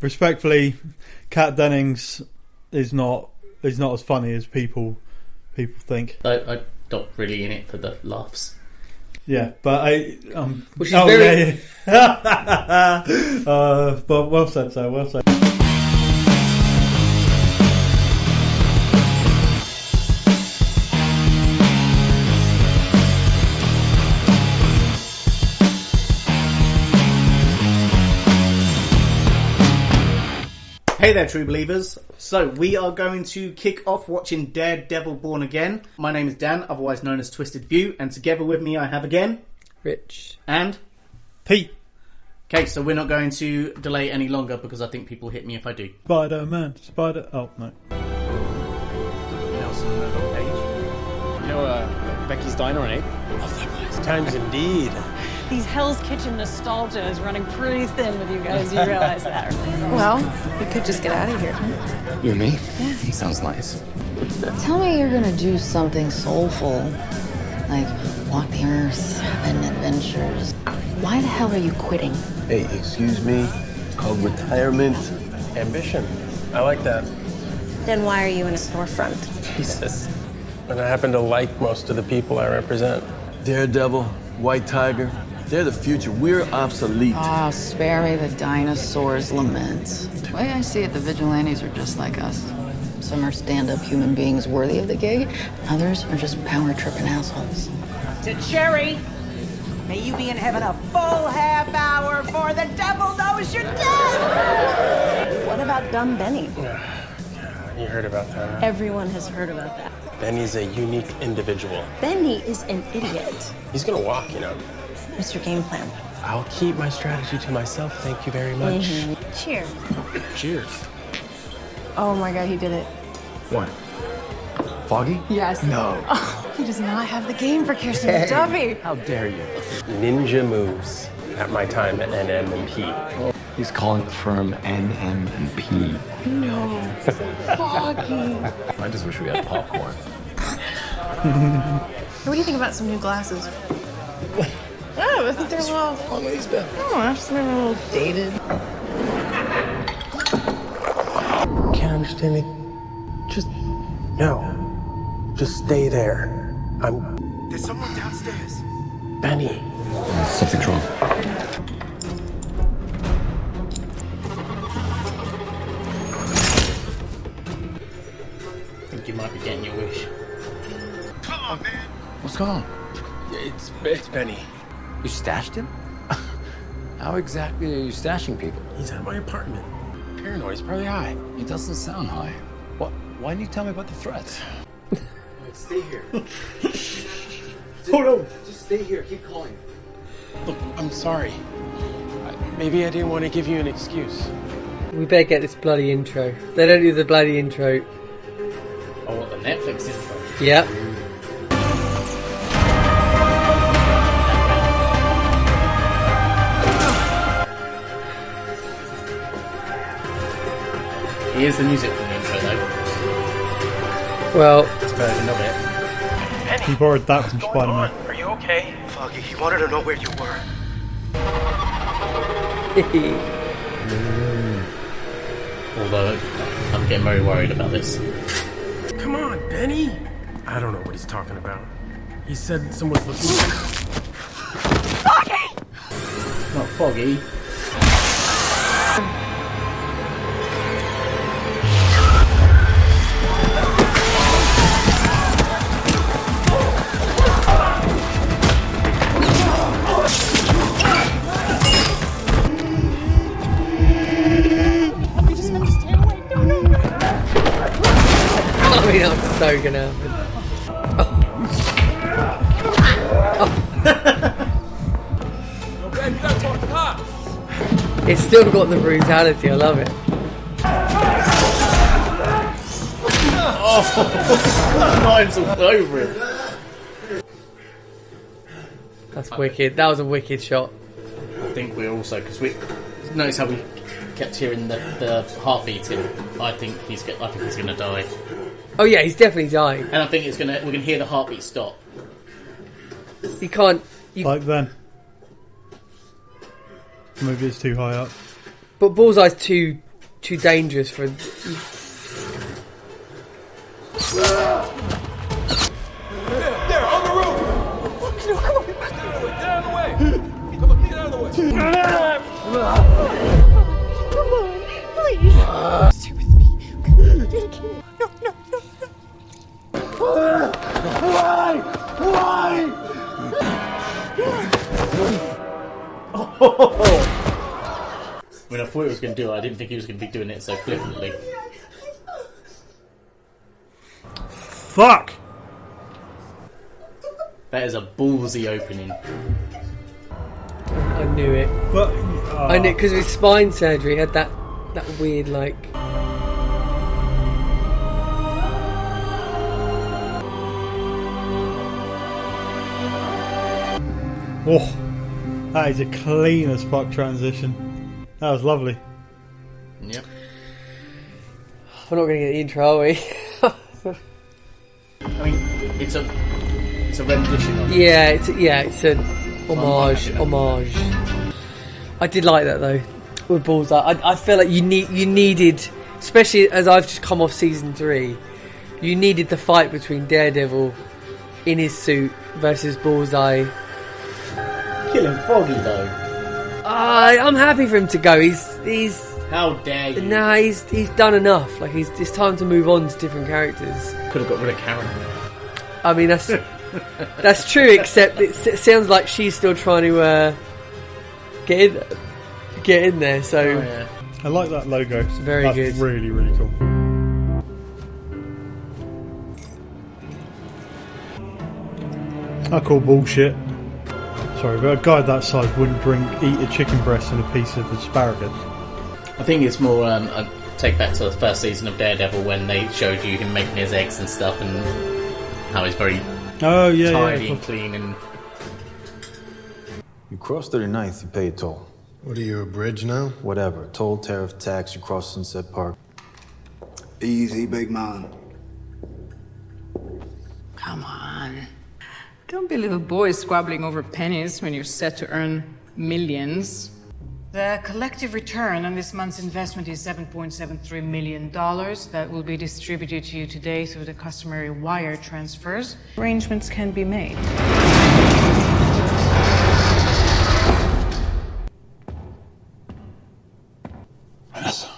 respectfully, Kat Dennings is not as funny as people think. I'm not really in it for the laughs. Yeah, but Which is very... yeah. But well said, sir. Well said. Hey there, true believers. So, we are going to kick off watching Daredevil Born Again. My name is Dan, otherwise known as Twisted View, and together with me I have again... Rich. And... Pete. Okay, so we're not going to delay any longer because I think people hit me if I do. Spider-Man. Oh, no. You know, Becky's Diner on 8th? Love that place. Times indeed. These Hell's Kitchen nostalgia is running pretty thin with you guys. You realize that, right? Well, we could just get out of here. You and me? Yeah. Sounds nice. Tell me you're gonna do something soulful, like walk the earth, have an adventures. Why the hell are you quitting? Hey, excuse me. It's called retirement. Ambition. I like that. Then why are you in a storefront? Jesus. And I happen to like most of the people I represent. Daredevil, White Tiger, they're the future. We're obsolete. Ah, spare me the dinosaurs' lament. The way I see it, the vigilantes are just like us. Some are stand-up human beings worthy of the gig. Others are just power-tripping assholes. To Cherry, may you be in heaven a full half hour before the devil knows you're dead! What about dumb Benny? You heard about that. Everyone has heard about that. Benny's a unique individual. Benny is an idiot. He's gonna walk, you know. What's your game plan? I'll keep my strategy to myself, thank you very much. Cheers. Cheers. Oh my god, he did it. What? Foggy? Yes. No. Oh, he does not have the game for Kirsten Duffy. How dare you? Ninja moves at my time at NM&P. He's calling the firm NM&P. No. Foggy. I just wish we had popcorn. What do you think about some new glasses? Oh, I think they're a little... How long has he been? Oh, I just think they're a little dated. Can't understand it. Just, no. Just stay there. There's someone downstairs. Benny. Something's wrong. I think you might be getting your wish. Come on, man. What's going on? It's Benny. You stashed him? How exactly are you stashing people? He's at my apartment. Paranoid, he's probably high. He doesn't sound high. What? Why didn't you tell me about the threat? Stay here. Hold on. Just stay here. Keep calling. Look, I'm sorry. Maybe I didn't want to give you an excuse. We better get this bloody intro. They don't do the bloody intro. Oh, what, the Netflix intro? Yep. Here's the music from the intro, though. Well... It's a version of it. He borrowed that from Spider-Man. Are you okay? Foggy, he wanted to know where you were. Although, I'm getting very worried about this. Come on, Benny. I don't know what he's talking about. He said someone's looking. Foggy! Not Foggy. I mean, I'm so gonna happen. It's still got the brutality, I love it. Oh, knives all over him. That's wicked. That was a wicked shot. I think we're also, because we notice how we kept hearing the heart beating. I think he's gonna die. Oh yeah, he's definitely dying. And I think we're gonna hear the heartbeat stop. You can't. Like then. Maybe it's too high up. But Bullseye's too too dangerous for. There, on the roof! No, come on. Get out of the way! Come on, get out of the way! Come on, please. Stay with me. No. Why? When I thought he was going to do it, I didn't think he was going to be doing it so flippantly. Fuck! That is a ballsy opening. I knew it. But, I knew because of his spine surgery. He had that weird like. Oh, that is a clean as fuck transition. That was lovely. Yep. We're not going to get the intro, are we? I mean, it's a rendition of it. It's an homage. I did like that though. With Bullseye, I feel like you needed, especially as I've just come off season 3, you needed the fight between Daredevil in his suit versus Bullseye. Killing Foggy though. I'm happy for him to go. He's. How dare you? Nah, he's done enough. Like it's time to move on to different characters. Could have got rid of Karen. I mean that's true. Except it sounds like she's still trying to get in there. So yeah. I like that logo. It's very good. Really, really cool. I call bullshit. Sorry, but a guy that size wouldn't eat a chicken breast and a piece of asparagus. I think it's more I take back to the first season of Daredevil when they showed you him making his eggs and stuff and how he's very tidy and clean and... You cross 39th, you pay a toll. What are you, a bridge now? Whatever. Toll, tariff, tax, you cross Sunset Park. Easy, big man. Come on. Don't be little boys squabbling over pennies when you're set to earn millions. The collective return on this month's investment is $7.73 million. That will be distributed to you today through the customary wire transfers. Arrangements can be made. Vanessa.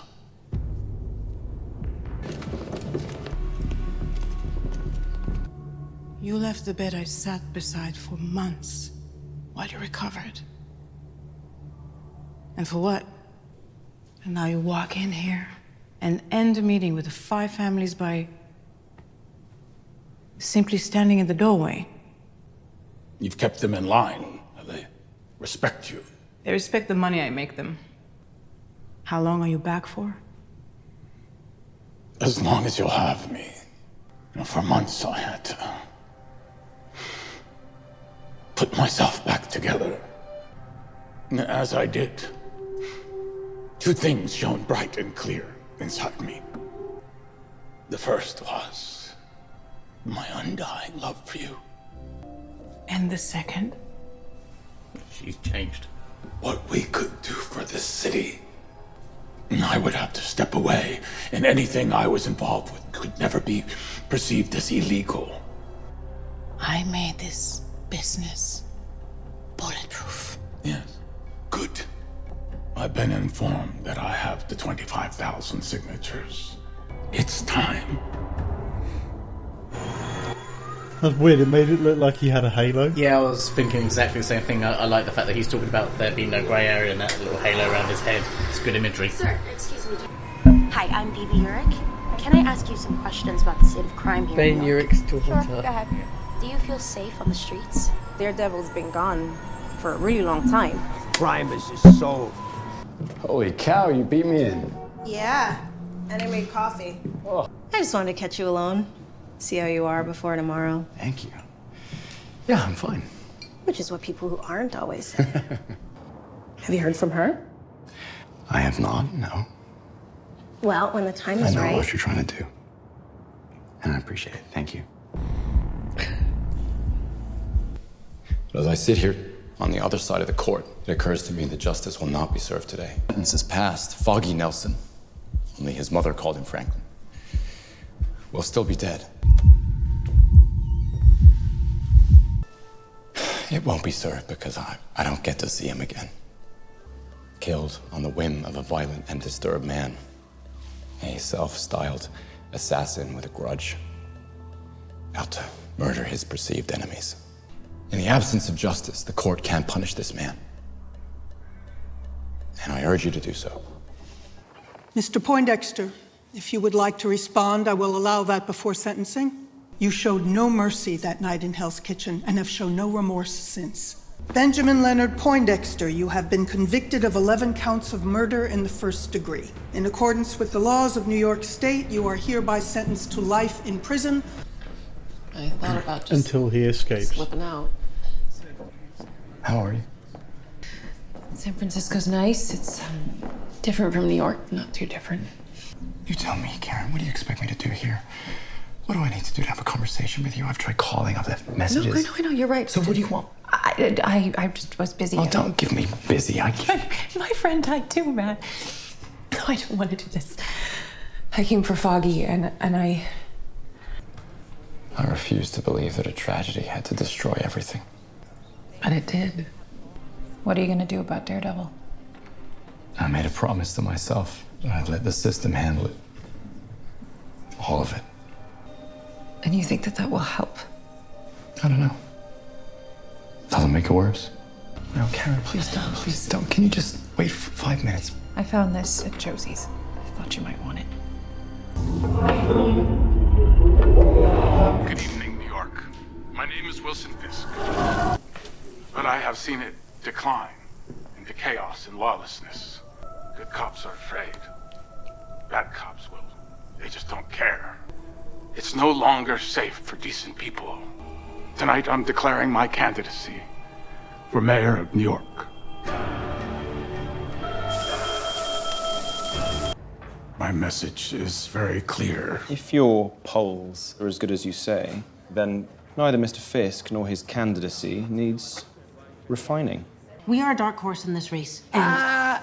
You left the bed I sat beside for months while you recovered. And for what? And now you walk in here and end a meeting with the 5 families by simply standing in the doorway. You've kept them in line. They respect you. They respect the money I make them. How long are you back for? As long as you'll have me. For months I had to put myself back together. And as I did, 2 things shone bright and clear inside me. The first was my undying love for you. And the second? She's changed. What we could do for this city. And I would have to step away, and anything I was involved with could never be perceived as illegal. I made this business bulletproof. Yes. Good. I've been informed that I have the 25,000 signatures. It's time. That's weird. It made it look like he had a halo. Yeah, I was thinking exactly the same thing. I like the fact that he's talking about there being no grey area and that little halo around his head. It's good imagery. Sir, excuse me. Hi, I'm Bibi Urich. Can I ask you some questions about the state of crime here? Ben Urich's daughter. Sure, go ahead. Do you feel safe on the streets? Daredevil's been gone for a really long time. Crime is just so... Holy cow, you beat me in. Yeah, and I made coffee. Oh. I just wanted to catch you alone. See how you are before tomorrow. Thank you. Yeah, I'm fine. Which is what people who aren't always say. Have you heard from her? I have not, no. Well, when the time is I know right. what you're trying to do. And I appreciate it. Thank you. But as I sit here on the other side of the court, it occurs to me that justice will not be served today. Sentence is passed. Foggy Nelson Only his mother called him Franklin. We'll still be dead. It won't be, sir, because I don't get to see him again. Killed on the whim of a violent and disturbed man. A self-styled assassin with a grudge. Out to murder his perceived enemies. In the absence of justice, the court can't punish this man. And I urge you to do so. Mr. Poindexter, if you would like to respond, I will allow that before sentencing. You showed no mercy that night in Hell's Kitchen and have shown no remorse since. Benjamin Leonard Poindexter, you have been convicted of 11 counts of murder in the first degree. In accordance with the laws of New York State, you are hereby sentenced to life in prison. I thought about just Until he escapes. slipping out. How are you? San Francisco's nice. It's different from New York, not too different. You tell me, Karen, what do you expect me to do here? What do I need to do to have a conversation with you? I've tried calling, I've left messages. No, I know, you're right. So what do you want? I just was busy. Oh, don't give me busy. I can't. My friend died too, man. I don't want to do this. I came for Foggy, and I refuse to believe that a tragedy had to destroy everything. But it did. What are you gonna do about Daredevil? I made a promise to myself that I'd let the system handle it. All of it. And you think that will help? I don't know. Doesn't make it worse. No, Karen, please don't. Please don't. Can you just wait for 5 minutes? I found this at Josie's. I thought you might want it. Good evening, New York. My name is Wilson Fisk. But I have seen it decline into chaos and lawlessness. Good cops are afraid. Bad cops, well, they just don't care. It's no longer safe for decent people. Tonight, I'm declaring my candidacy for mayor of New York. My message is very clear. If your polls are as good as you say, then neither Mr. Fisk nor his candidacy needs refining. We are a dark horse in this race. And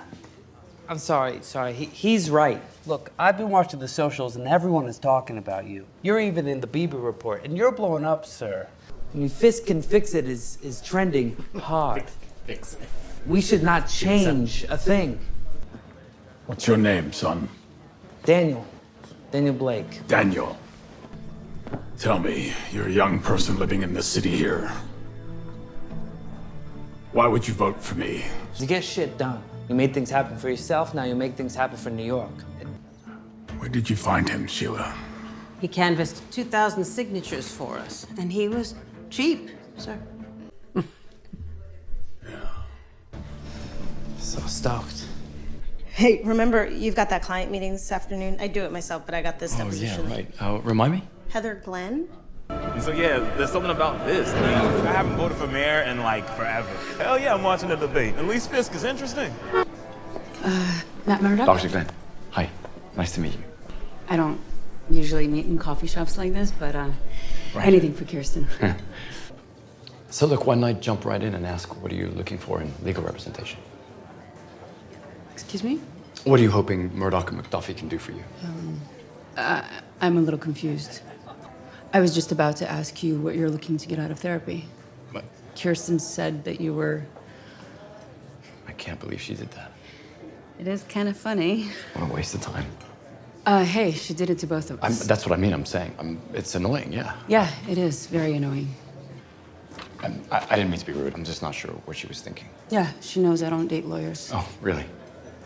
I'm sorry. He's right. Look, I've been watching the socials and everyone is talking about you. You're even in the Bieber report and you're blowing up, sir. I mean, Fisk can fix it is trending hard. Fix it. We should not change a thing. What's your name, son? Daniel Blake. Daniel. Tell me, you're a young person living in the city here. Why would you vote for me? You get shit done. You made things happen for yourself, now you make things happen for New York. Where did you find him, Sheila? he canvassed 2,000 signatures for us, and he was cheap, sir. So stoked. Hey, remember, you've got that client meeting this afternoon? I do it myself, but I got this Oh, deposition. yeah, right. Remind me? Heather Glenn? So yeah, there's something about this. I mean, I haven't voted for mayor in like forever. Hell yeah, I'm watching the debate. At least Fisk is interesting. Matt Murdoch? Dr. Glenn. Hi. Nice to meet you. I don't usually meet in coffee shops like this, but Right. anything for Kirsten. So look, why not jump right in and ask, what are you looking for in legal representation? Excuse me? What are you hoping Murdoch and McDuffie can do for you? I'm a little confused. I was just about to ask you what you're looking to get out of therapy. What? Kirsten said that you were... I can't believe she did that. It is kind of funny. What a waste of time. Hey, she did it to both of us. That's what I mean, I'm saying. It's annoying, yeah. Yeah, it is very annoying. I didn't mean to be rude. I'm just not sure what she was thinking. Yeah, she knows I don't date lawyers. Oh, really?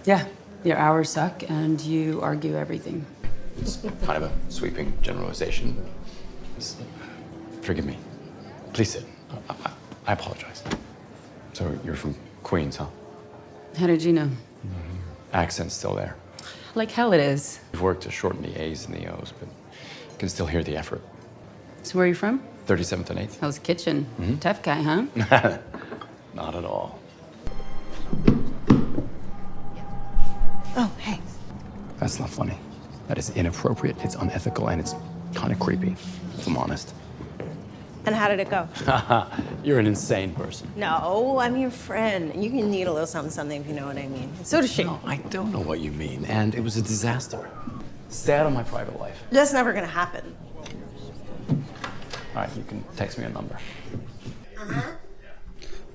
Yeah, your hours suck and you argue everything. It's kind of a sweeping generalization. Forgive me. Please sit. I apologize. So you're from Queens, huh? How did you know? Accent's still there. Like hell it is. We've worked to shorten the A's and the O's, but you can still hear the effort. So where are you from? 37th and 8th. Hell's Kitchen. Mhm. Tough guy, huh? Not at all. Oh, hey. That's not funny. That is inappropriate, it's unethical, and it's kind of creepy, if I'm honest. And how did it go? You're an insane person. No, I'm your friend. You can need a little something, something, if you know what I mean. So does she. No, I don't know what you mean, and it was a disaster. Stay out of my private life. That's never gonna happen. All right, you can text me a number.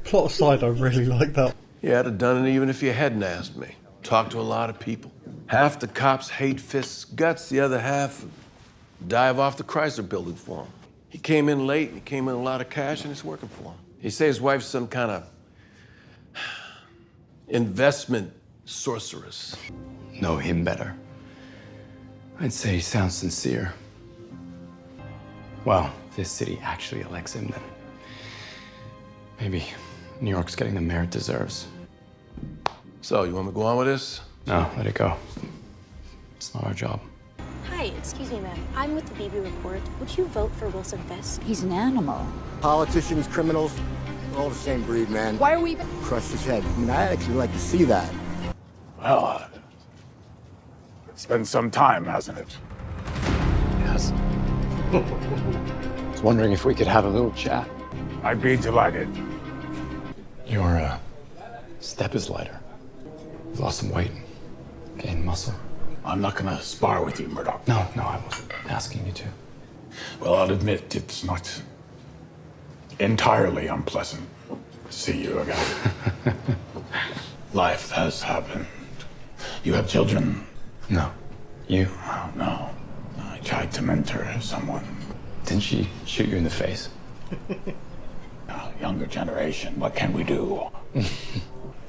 Plot aside, I really like that. Yeah, I'd have done it even if you hadn't asked me. Talked to a lot of people. Half the cops hate Fisk's guts, the other half dive off the Chrysler building for him. He came in late, he came in a lot of cash, and it's working for him. He say his wife's some kind of investment sorceress. Know him better. I'd say he sounds sincere. Well, if this city actually elects him, then maybe New York's getting the mayor it deserves. So, you want me to go on with this? No, let it go. It's not our job. Hi, excuse me, ma'am. I'm with the BB Report. Would you vote for Wilson Fisk? He's an animal. Politicians, criminals, we're all the same breed, man. Why are we even... Crush his head. I mean, I'd actually like to see that. Well, it's been some time, hasn't it? Yes. I was wondering if we could have a little chat. I'd be delighted. Your step is lighter. You've lost some weight, gained muscle. I'm not gonna spar with you, Murdoch. No, I wasn't asking you to. Well, I'll admit it's not entirely unpleasant to see you again. Life has happened. You have children? No. You? Oh, no. I tried to mentor someone. Didn't she shoot you in the face? Younger generation, what can we do?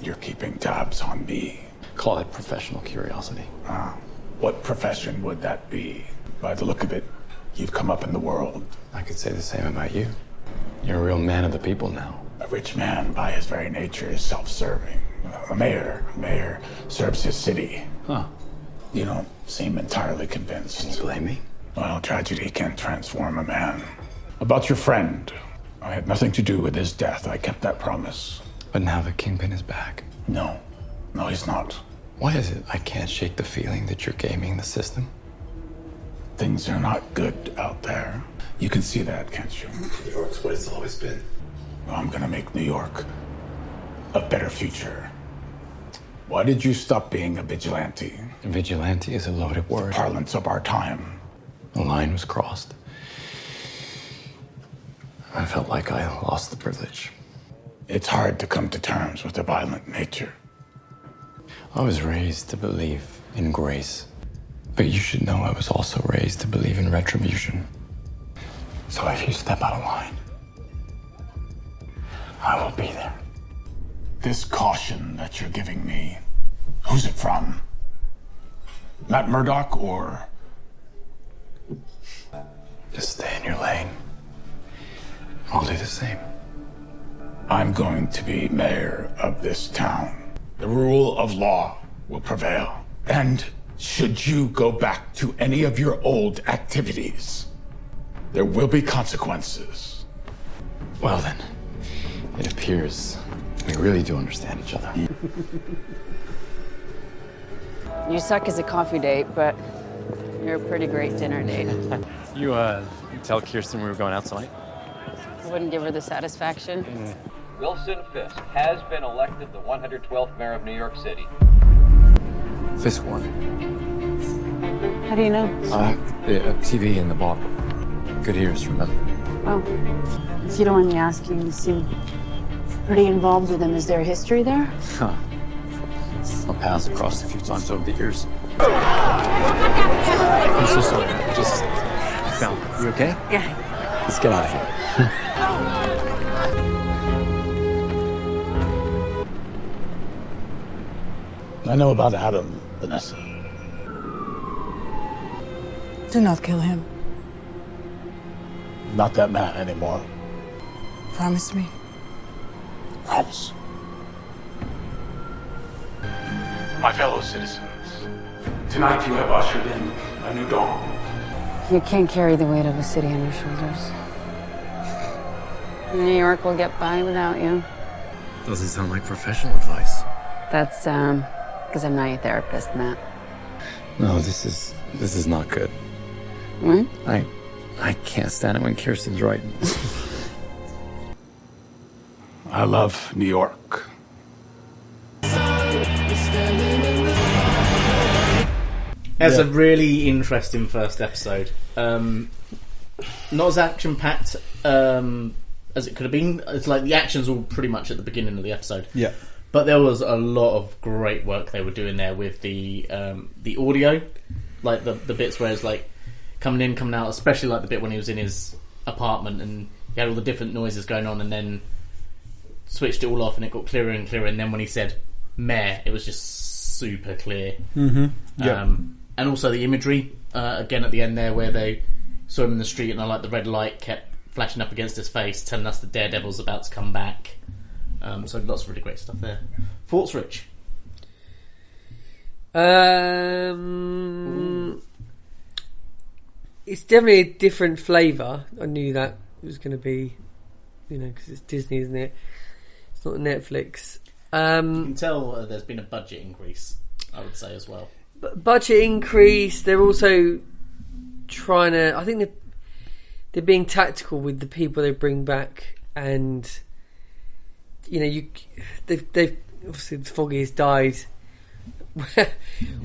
You're keeping tabs on me. Call it professional curiosity. What profession would that be? By the look of it, you've come up in the world. I could say the same about you. You're a real man of the people now. A rich man, by his very nature, is self-serving. A mayor serves his city. Huh. You don't seem entirely convinced. Can you blame me? Well, tragedy can transform a man. About your friend, I had nothing to do with his death. I kept that promise. But now the Kingpin is back. No, he's not. Why is it I can't shake the feeling that you're gaming the system? Things are not good out there. You can see that, can't you? New York's what it's always been. Well, I'm gonna make New York a better future. Why did you stop being a vigilante? A vigilante is a loaded word. The parlance of our time. The line was crossed. I felt like I lost the privilege. It's hard to come to terms with a violent nature. I was raised to believe in grace. But you should know I was also raised to believe in retribution. So if you step out of line, I will be there. This caution that you're giving me, who's it from? Matt Murdock or... Just stay in your lane. I'll do the same. I'm going to be mayor of this town. The rule of law will prevail. And should you go back to any of your old activities, there will be consequences. Well then, it appears we really do understand each other. You suck as a coffee date, but you're a pretty great dinner date. You tell Kirsten we were going out tonight? Wouldn't give her the satisfaction. Wilson Fisk has been elected the 112th mayor of New York City. Fisk won. How do you know? TV in the bar. Good ears, remember? Oh, if you don't mind me asking, you seem pretty involved with him. Is there a history there? Huh. Our paths crossed a few times over the years. I'm so sorry. I fell. You okay? Yeah. Let's get out of here. I know about Adam, Vanessa. Do not kill him. Not that man anymore. Promise me. Promise. My fellow citizens, tonight you have ushered in a new dawn. You can't carry the weight of a city on your shoulders. New York will get by without you. Doesn't sound like professional advice. That's, because I'm not your therapist, Matt. No, this is not good. What? I can't stand it when Kirsten's right. I love New York. That's a really interesting first episode. Not as action-packed as it could have been. It's like the action's all pretty much at the beginning of the episode. Yeah. But there was a lot of great work they were doing there with the audio, like the bits where it's like coming in, coming out, especially like the bit when he was in his apartment and he had all the different noises going on, and then switched it all off and it got clearer and clearer. And then when he said "meh," it was just super clear. Mm-hmm. Yeah. And also the imagery again at the end there, where they saw him in the street and the red light kept flashing up against his face, telling us the Daredevil's about to come back. So lots of really great stuff there. Thoughts, Rich? It's definitely a different flavour. I knew that it was going to be, because it's Disney, isn't it? It's not Netflix. You can tell there's been a budget increase, I would say, as well. Budget increase. They're also trying to. I think they're being tactical with the people they bring back, and they've obviously Foggy has died.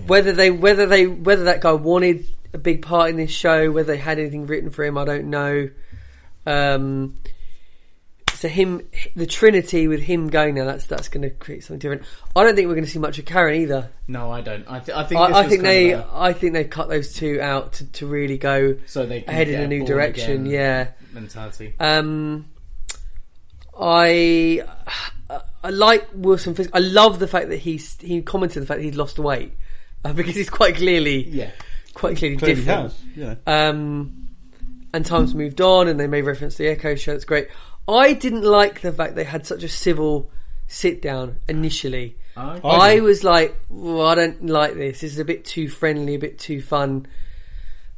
Whether that guy wanted a big part in this show, whether they had anything written for him, I don't know. So the Trinity with him going now, that's going to create something different. I don't think we're going to see much of Karen either. No, I don't. I think they cut those two out to really go so they can ahead in a new direction. Yeah, mentality. I like Wilson Fisk. I love the fact that he commented the fact that he'd lost weight because he's quite clearly different. Has, yeah. And times moved on, and they made reference to the Echo show. That's great. I didn't like the fact they had such a civil sit down initially. I was like, I don't like this. This is a bit too friendly, a bit too fun.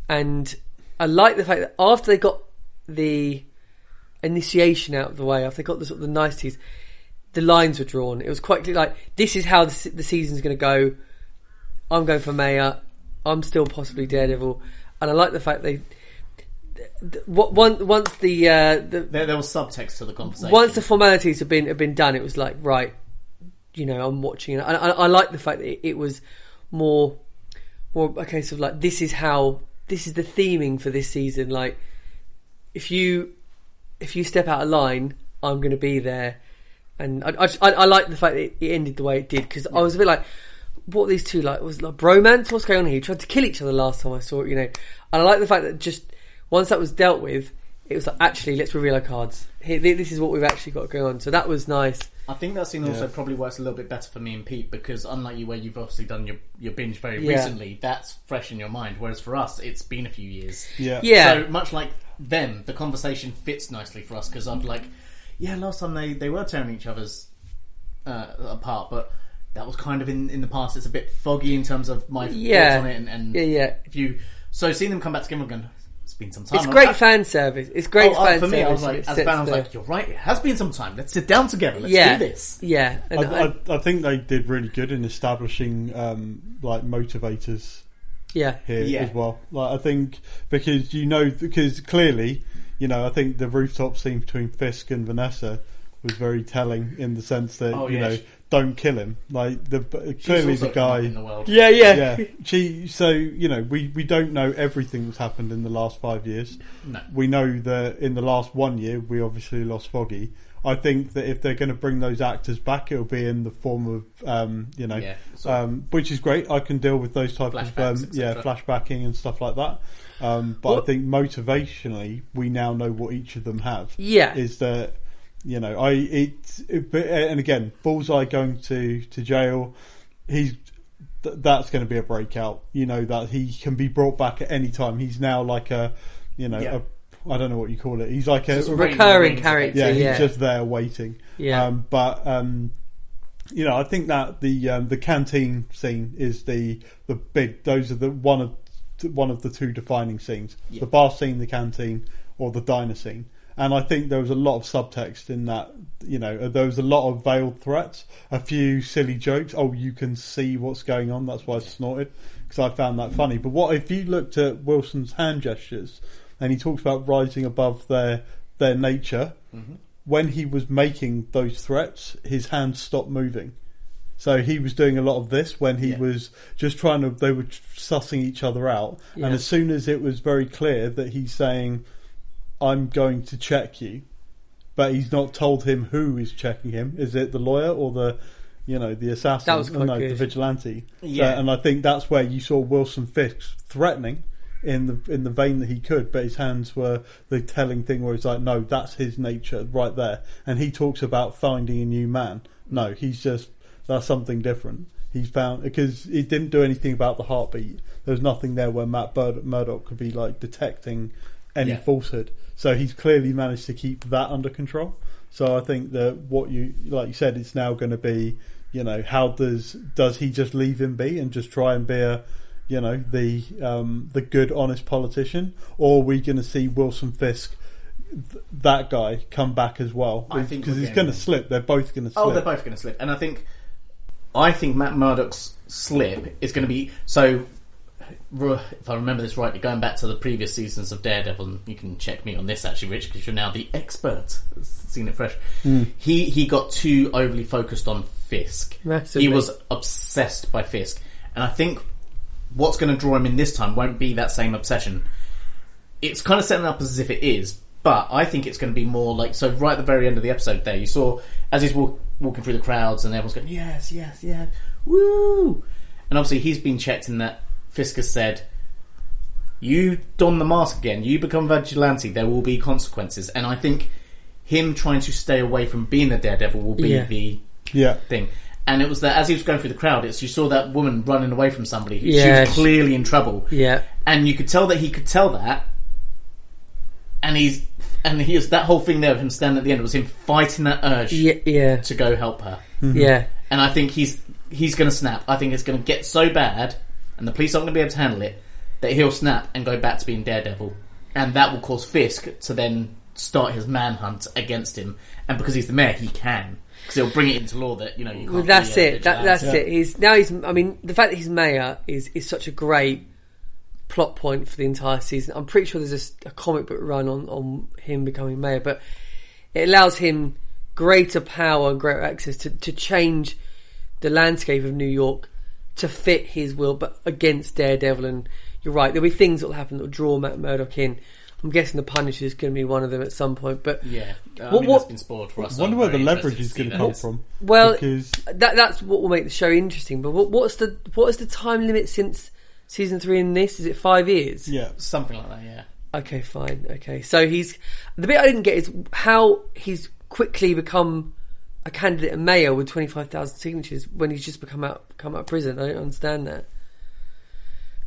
And I like the fact that after they got the initiation out of the way, after they got the sort of the niceties, the lines were drawn. It was quite clear, like, this is how the season's going to go. I'm going for mayor. I'm still possibly Daredevil. And I like the fact once there was subtext to the conversation. Once the formalities have been done, it was like, right, I'm watching it. I like the fact that it was more a case of like, this is the theming for this season. Like, if you step out of line, I'm going to be there. And I like the fact that it ended the way it did, because I was a bit like, what are these two like? Was like bromance? What's going on here? You tried to kill each other last time I saw it, And I like the fact that just once that was dealt with, it was like, actually, let's reveal our cards. This is what we've actually got going on. So that was nice. I think that scene also probably works a little bit better for me and Pete, because unlike you, where you've obviously done your binge very recently, that's fresh in your mind. Whereas for us, it's been a few years. Yeah. So much like them, the conversation fits nicely for us, because I'm like, last time they were tearing each other's apart, but that was kind of in the past. It's a bit foggy in terms of my thoughts on it, and if you seeing them come back together again, it's been some time. It's great fan service. It's great fan for service. me. I was like, as a fan, I was like, you're right. It has been some time. Let's sit down together. Let's do this. Yeah, and I think they did really good in establishing like motivators. Here as well. Like, I think because clearly, I think the rooftop scene between Fisk and Vanessa was very telling in the sense that don't kill him. Like clearly the guy. In the world. Yeah. We don't know everything that's happened in the last 5 years. No. We know that in the last 1 year we obviously lost Foggy. I think that if they're going to bring those actors back, it'll be in the form of which is great. I can deal with those type of flashbacking and stuff like that. But I think motivationally, we now know what each of them have. Yeah, is that and again, Bullseye going to jail, that's going to be a breakout. That he can be brought back at any time. He's now like a I don't know what you call it. He's like a recurring character. Yeah, he's just there waiting. Yeah, I think that the canteen scene is the big. Those are the one of the two defining scenes: the bar scene, the canteen, or the diner scene. And I think there was a lot of subtext in that. There was a lot of veiled threats, a few silly jokes. Oh, you can see what's going on. That's why I snorted, because I found that funny. But what if you looked at Wilson's hand gestures, and he talks about rising above their nature? Mm-hmm. when he was making those threats, his hands stopped moving. So he was doing a lot of this when he was just trying to. They were sussing each other out, and as soon as it was very clear that he's saying, "I'm going to check you," but he's not told him who is checking him. Is it the lawyer or the assassin? That was quite good. The vigilante. Yeah. So, and I think that's where you saw Wilson Fisk threatening in the vein that he could, but his hands were the telling thing where it's like, no, that's his nature right there. And he talks about finding a new man. No, that's something different. He's found, because he didn't do anything about the heartbeat. There's nothing there where Matt Murdock could be like detecting any falsehood. So he's clearly managed to keep that under control. So I think that what you said, it's now going to be, how does he just leave him be and just try and be a, the good, honest politician, or are we going to see Wilson Fisk, that guy, come back as well? I think because he's going to slip. They're both going to slip. Oh, they're both going to slip, and I think Matt Murdock's slip is going to be so. If I remember this rightly, going back to the previous seasons of Daredevil, and you can check me on this actually, Rich, because you're now the expert, seen it fresh. He got too overly focused on Fisk. Massively. He was obsessed by Fisk, and I think what's going to draw him in this time won't be that same obsession. It's kind of setting up as if it is, but I think it's going to be more like, so right at the very end of the episode there, you saw as he's walking through the crowds and everyone's going, yes, yes, yes, woo! And obviously he's been checked in that Fisk has said, you don the mask again, you become vigilante, there will be consequences. And I think him trying to stay away from being the Daredevil will be the thing. And it was that as he was going through the crowd, you saw that woman running away from somebody. She was clearly in trouble. Yeah. And you could tell that he could tell that. And he was that whole thing there of him standing at the end was him fighting that urge to go help her. Mm-hmm. Yeah. And I think he's going to snap. I think it's going to get so bad, and the police aren't going to be able to handle it, that he'll snap and go back to being Daredevil. And that will cause Fisk to then start his manhunt against him. And because he's the mayor, he can. Because he'll bring it into law that, you can't. Well, that's it. That's it. I mean, the fact that he's mayor is such a great plot point for the entire season. I'm pretty sure there's a comic book run on him becoming mayor, but it allows him greater power and greater access to change the landscape of New York to fit his will, but against Daredevil. And you're right, there'll be things that will happen that will draw Matt Murdock in. I'm guessing the Punisher is going to be one of them at some point. But that's been spoiled for us. I wonder where the leverage is going to come from. Well, that's what will make the show interesting. But what is the time limit since season 3 in this? Is it 5 years? Yeah, something like that. Yeah. Okay, fine. Okay, so the bit I didn't get is how he's quickly become a candidate and mayor with 25,000 signatures when he's just come out of prison. I don't understand that.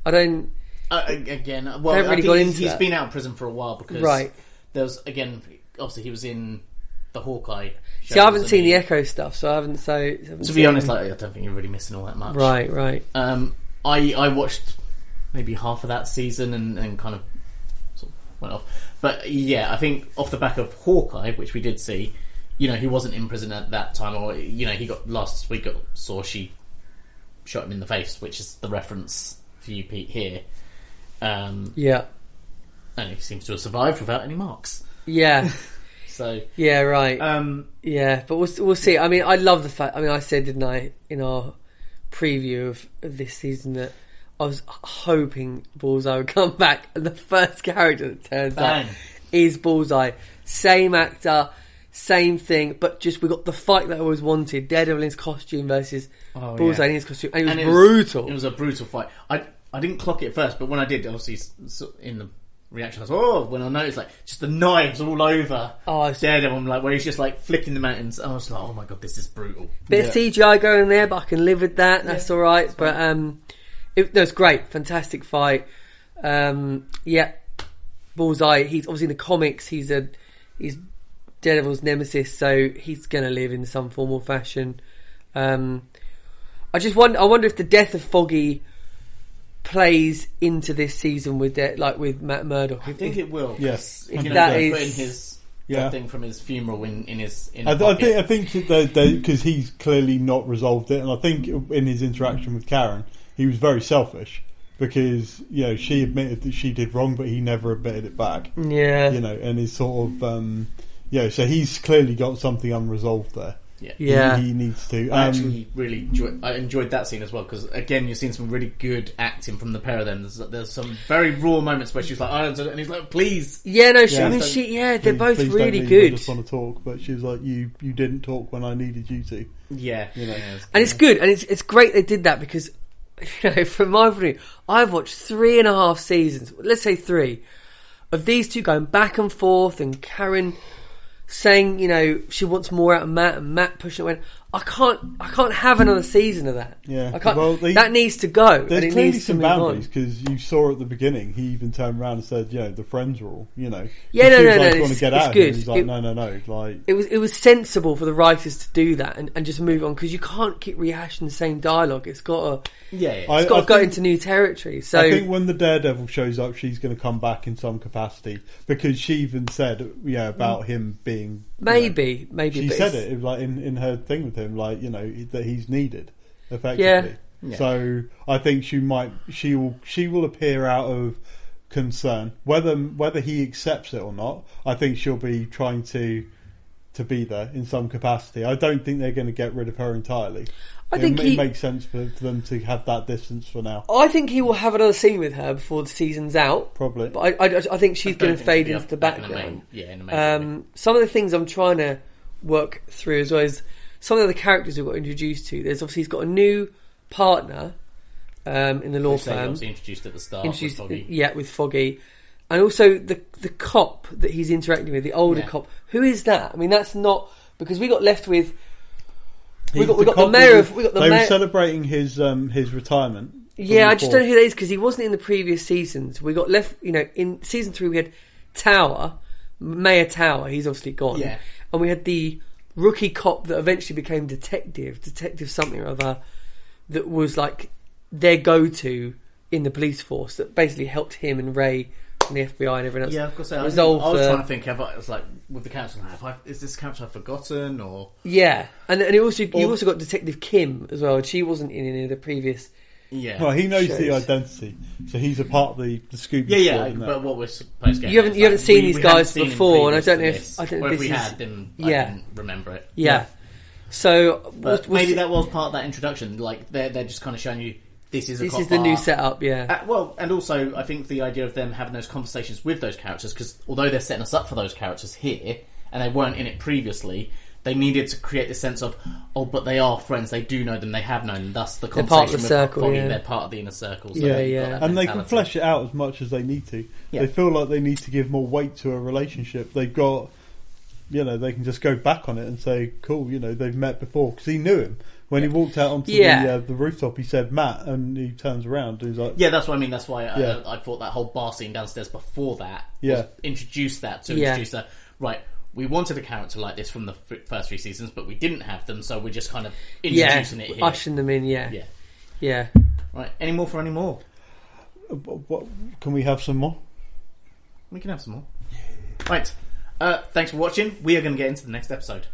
I don't. Again, haven't really got into he's that. been out of prison for a while because there was, again, obviously he was in the Hawkeye show. See, I haven't seen the Echo stuff, so I haven't. To be honest, I don't think you're really missing all that much. Right. I watched maybe half of that season and kind of sort of went off. But yeah, I think off the back of Hawkeye, which we did see, he wasn't in prison at that time, or he got last week saw she shot him in the face, which is the reference for you, Pete, here. And he seems to have survived without any marks. Yeah. So yeah, right. But we'll see. I mean, I love the fact. I mean, I said, didn't I, in our preview of this season, that I was hoping Bullseye would come back, and the first character that turns up is Bullseye. Same actor, same thing, but just we got the fight that I always wanted: Daredevil in his costume versus Bullseye in his costume, and it was brutal. It was a brutal fight. I didn't clock it at first, but when I did, obviously in the reaction, I was when I noticed just the knives all over Daredevil, where he's just flicking the mountains. I was like, oh my god, this is brutal. Bit of CGI going there, but I can live with that. That's all right. But it was great, fantastic fight. Bullseye. He's obviously in the comics. He's Daredevil's nemesis, so he's going to live in some form or fashion. I wonder if the death of Foggy plays into this season with Matt Murdock. I think it will. Yes, if that is putting his thing from his funeral in his. I think because he's clearly not resolved it, and I think in his interaction with Karen, he was very selfish because she admitted that she did wrong, but he never admitted it back. Yeah, and his sort of Yeah, so he's clearly got something unresolved there. Yeah. He needs to. I actually really enjoyed that scene as well, because again, you're seeing some really good acting from the pair of them. There's some very raw moments where she's like, and he's like, please. Yeah, no, they're both please really don't leave, good. I just want to talk, but she's like, you didn't talk when I needed you to. Yeah, you know. And it's good, and it's great they did that, because, you know, from my point of view, I've watched 3.5 seasons, let's say 3, of these two going back and forth, and Karen saying, you know, she wants more out of Matt, and Matt pushing it away. I can't have another season of that. Yeah, I can't. That needs to go. There's and it clearly needs some to move boundaries, because you saw at the beginning he even turned around and said, the friends were all, Yeah, She no, was like, it's, want to get it's out of good. him. He's like, no, like it was sensible for the writers to do that and just move on, because you can't keep rehashing the same dialogue. It's got to it's got to go into new territory. So I think when the Daredevil shows up, she's going to come back in some capacity, because she even said about him being maybe she but said it like in her thing with him, like that he's needed effectively. Yeah. So I think she will appear out of concern, whether he accepts it or not. I think she'll be trying to be there in some capacity. I don't think they're going to get rid of her entirely. I think it makes sense for them to have that distance for now. I think he will have another scene with her before the season's out. Probably. But I think she's going to fade into the background. In the main some of the things I'm trying to work through as well as some of the characters we've got introduced to. There's obviously he's got a new partner in the law firm. Obviously introduced at the start with Foggy. Yeah, with Foggy. And also the cop that he's interacting with, the older cop. Who is that? I mean, that's not... Because we got left with... We got the mayor of... They were celebrating his retirement. Yeah, I just don't know who that is, because he wasn't in the previous seasons. We got left... in season 3 we had Tower, Mayor Tower. He's obviously gone. Yeah. And we had the rookie cop that eventually became detective something or other, that was like their go-to in the police force, that basically helped him and Ray and the FBI and everyone else. Yeah, of course. I was trying to think, it's like with the characters, is this character I've forgotten or? Yeah, and you also got Detective Kim as well. She wasn't in any of the previous. Yeah. Well, he knows shows. the identity, so he's a part of the Scooby. Yeah. Squad, But what we're supposed to get, you haven't seen these guys before, and I don't know if we had, then I didn't remember it. Yeah. So maybe that was part of that introduction. Like they're just kind of showing you this is the new setup. Yeah. Well, and also I think the idea of them having those conversations with those characters, because although they're setting us up for those characters here, and they weren't in it previously, they needed to create the sense of, but they are friends, they do know them, they have known them, thus the conversation part of the with circle, Foggy, yeah. they're part of the inner circle. So and they can flesh it out as much as they need to. Yeah. They feel like they need to give more weight to a relationship. They've got, they can just go back on it and say, cool, they've met before, because he knew him. When he walked out onto the rooftop, he said Matt, and he turns around and he's like... Yeah, that's what I mean. That's why I thought that whole bar scene downstairs before that was introduce that to introduce that. Right, we wanted a character like this from the first 3 seasons, but we didn't have them, so we're just kind of introducing it here. Ushering them in, yeah. Right, any more for any more? What, can we have some more? We can have some more. Right, thanks for watching. We are going to get into the next episode.